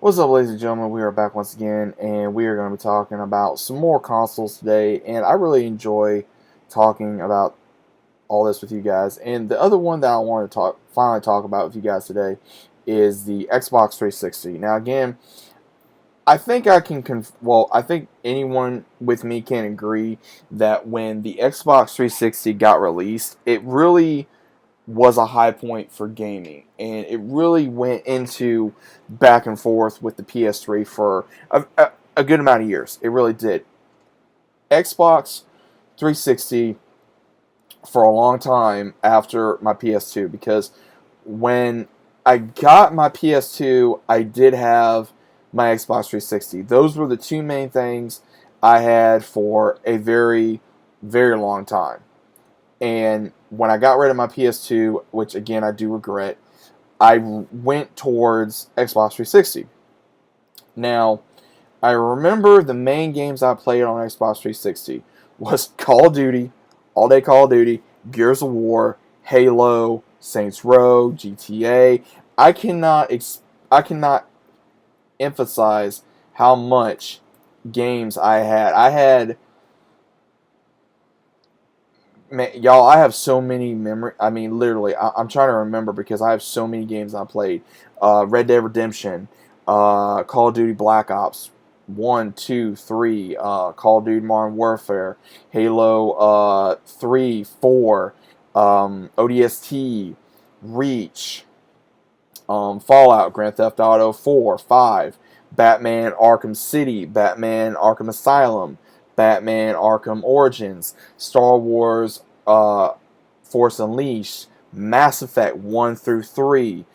What's up, ladies and gentlemen? We are back once again, and we are going to be talking about some more consoles today. And I really enjoy talking about all this with you guys. And the other one that I want to finally talk about with you guys today, is the Xbox 360. Now, again, I think I can. I think anyone with me can agree that when the Xbox 360 got released, it really was a high point for gaming, and it really went into back and forth with the PS3 for a good amount of years. It really did. Xbox 360 for a long time after my PS2, because when I got my PS2, I did have my Xbox 360. Those were the two main things I had for a very, very long time. And when I got rid of my PS2, which again I do regret, I went towards Xbox 360. Now, I remember the main games I played on Xbox 360 was Call of Duty, all day Call of Duty, Gears of War, Halo, Saints Row, GTA. I cannot emphasize how much games I had. Man, y'all, I have so many memory. I mean, literally, I'm trying to remember because I have so many games I played. Red Dead Redemption, Call of Duty Black Ops 1, 2, 3, Call of Duty Modern Warfare, Halo 3, 4, ODST, Reach, Fallout, Grand Theft Auto 4, 5, Batman Arkham City, Batman Arkham Asylum, Batman Arkham Origins, Star Wars Force Unleashed, Mass Effect 1 through 3,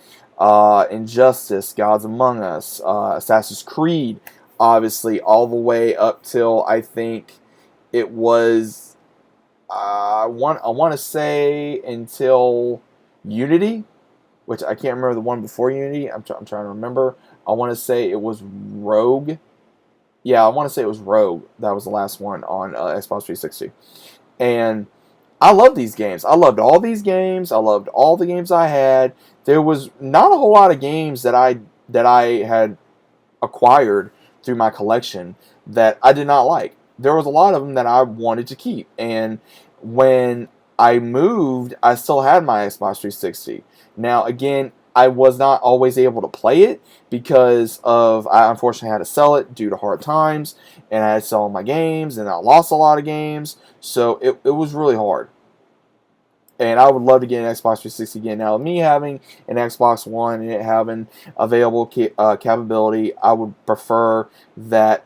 Injustice, Gods Among Us, Assassin's Creed, obviously, all the way up till I think it was, I want to say until Unity, which I can't remember the one before Unity. I'm trying to remember. I want to say it was Rogue. Yeah, I want to say it was Rogue. That was the last one on Xbox 360. And I love these games. I loved all these games. I loved all the games I had. There was not a whole lot of games that I had acquired through my collection that I did not like. There was a lot of them that I wanted to keep. And when I moved, I still had my Xbox 360. Now, again, I was not always able to play it because I unfortunately had to sell it due to hard times, and I had to sell my games, and I lost a lot of games, so it was really hard. And I would love to get an Xbox 360 again. Now, me having an Xbox One and it having available capability, I would prefer that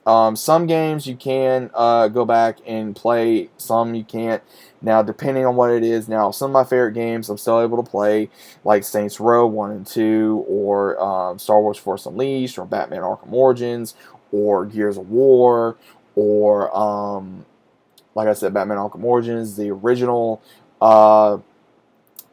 some games you can go back and play, some you can't. Now, depending on what it is, now some of my favorite games I'm still able to play, like Saints Row 1 and 2, or Star Wars Force Unleashed, or Batman Arkham Origins, or Gears of War, or like I said, Batman Arkham Origins, the original uh,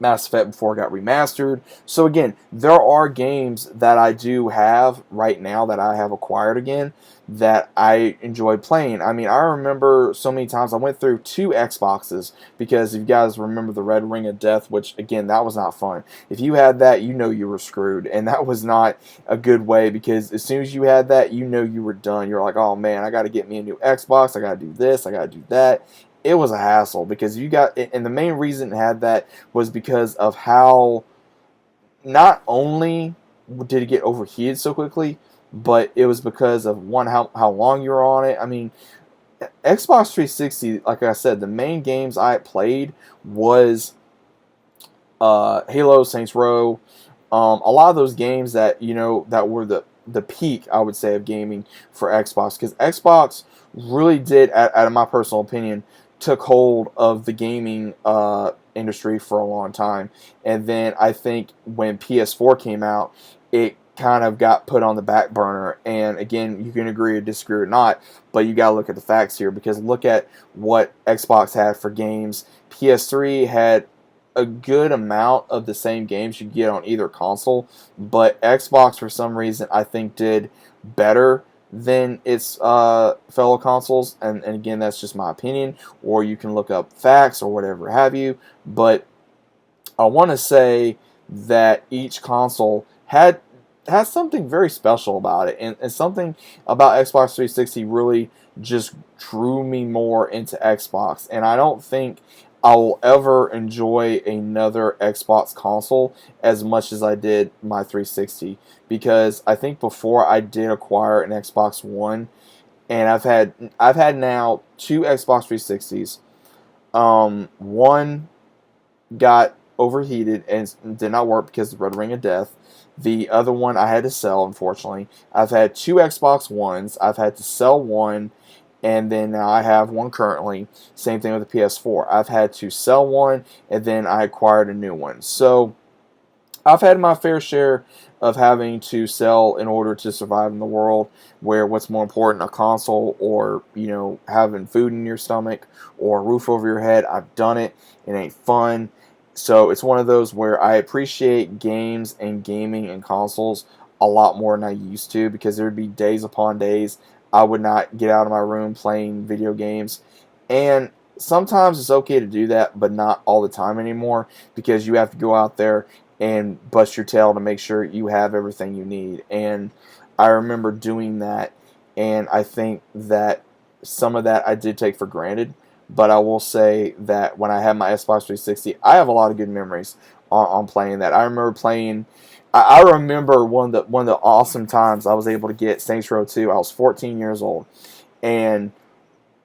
Mass Effect before it got remastered. So again, there are games that I do have right now that I have acquired again that I enjoy playing. I mean, I remember so many times I went through two Xboxes, because if you guys remember the Red Ring of Death, which again, that was not fun. If you had that, you know you were screwed, and that was not a good way, because as soon as you had that, you know you were done. You're like, oh man, I got to get me a new Xbox. I got to do this. I got to do that. It was a hassle, because and the main reason it had that was because of how not only did it get overheated so quickly, but it was because of one, how long you were on it. I mean, Xbox 360, like I said, the main games I played was Halo, Saints Row, a lot of those games that that were the peak, I would say, of gaming for Xbox, because Xbox really did, out of my personal opinion, took hold of the gaming industry for a long time. And then I think when PS4 came out, it kind of got put on the back burner. And again, you can agree or disagree or not, but you got to look at the facts here, because look at what Xbox had for games. PS3 had a good amount of the same games you get on either console, but Xbox, for some reason, I think did better than its fellow consoles, and again, that's just my opinion, or you can look up facts or whatever have you, but I want to say that each console has something very special about it, and something about Xbox 360 really just drew me more into Xbox. And I don't think I will ever enjoy another Xbox console as much as I did my 360, because I think before I did acquire an Xbox One, and I've had now two Xbox 360s. One got overheated and did not work because of the red ring of death. The other one I had to sell, unfortunately. I've had two Xbox Ones. I've had to sell one, and then now I have one currently. Same thing with the PS4. I've had to sell one, and then I acquired a new one. So I've had my fair share of having to sell in order to survive in the world where what's more important, a console or, having food in your stomach or a roof over your head. I've done it. It ain't fun. So it's one of those where I appreciate games and gaming and consoles a lot more than I used to, because there would be days upon days I would not get out of my room playing video games. And sometimes it's okay to do that, but not all the time anymore, because you have to go out there and bust your tail to make sure you have everything you need. And I remember doing that, and I think that some of that I did take for granted. But I will say that when I had my Xbox 360, I have a lot of good memories on playing that. I remember playing. I remember one of the awesome times I was able to get Saints Row 2. I was 14 years old, and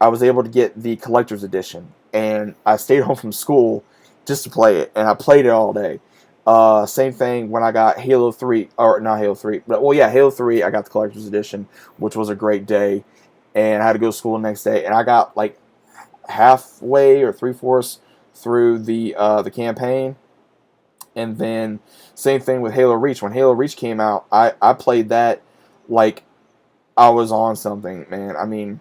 I was able to get the collector's edition. And I stayed home from school just to play it, and I played it all day. Same thing when I got Halo 3, or not Halo 3, but Halo 3. I got the collector's edition, which was a great day, and I had to go to school the next day, and I got like halfway or 3/4 through the campaign. And then same thing with Halo Reach. When Halo Reach came out, I played that like I was on something, man. I mean,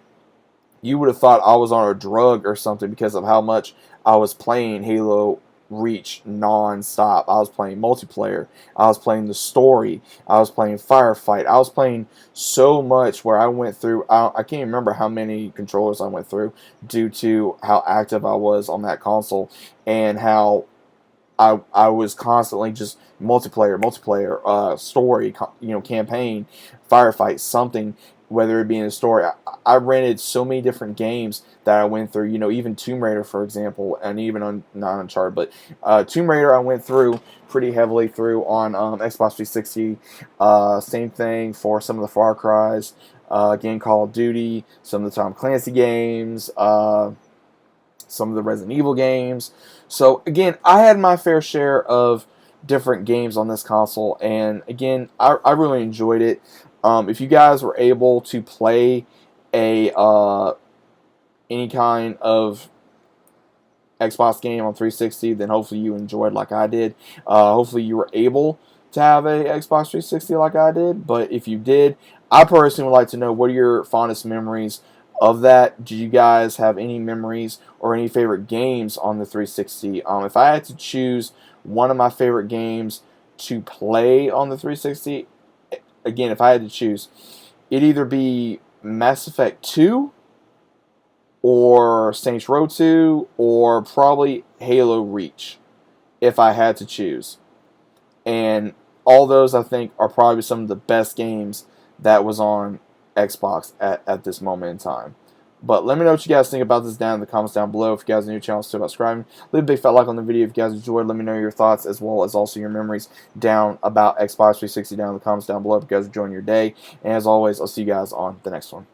you would have thought I was on a drug or something because of how much I was playing Halo Reach non-stop. I was playing multiplayer. I was playing the story. I was playing Firefight. I was playing so much where I went through, I can't even remember how many controllers I went through due to how active I was on that console, and how I was constantly just multiplayer, story, campaign, Firefight, something, whether it be in a story. I rented so many different games that I went through, even Tomb Raider, for example, and even not Uncharted, but Tomb Raider I went through pretty heavily through on Xbox 360. Same thing for some of the Far Cries, again, Call of Duty, some of the Tom Clancy games, some of the Resident Evil games. So again, I had my fair share of different games on this console, and again, I really enjoyed it. If you guys were able to play a any kind of Xbox game on 360, then hopefully you enjoyed like I did. Hopefully you were able to have a Xbox 360 like I did. But if you did, I personally would like to know, what are your fondest memories of that? Do you guys have any memories or any favorite games on the 360? If I had to choose one of my favorite games to play on the 360, again, if I had to choose, it'd either be Mass Effect 2 or Saints Row 2 or probably Halo Reach, if I had to choose. And all those, I think, are probably some of the best games that was on Xbox at this moment in time. But let me know what you guys think about this down in the comments down below. If you guys are new to the channel, still about subscribing, leave a big fat like on the video if you guys enjoyed. Let me know your thoughts, as well as also your memories down about Xbox 360 down in the comments down below if you guys are enjoying your day. And as always, I'll see you guys on the next one.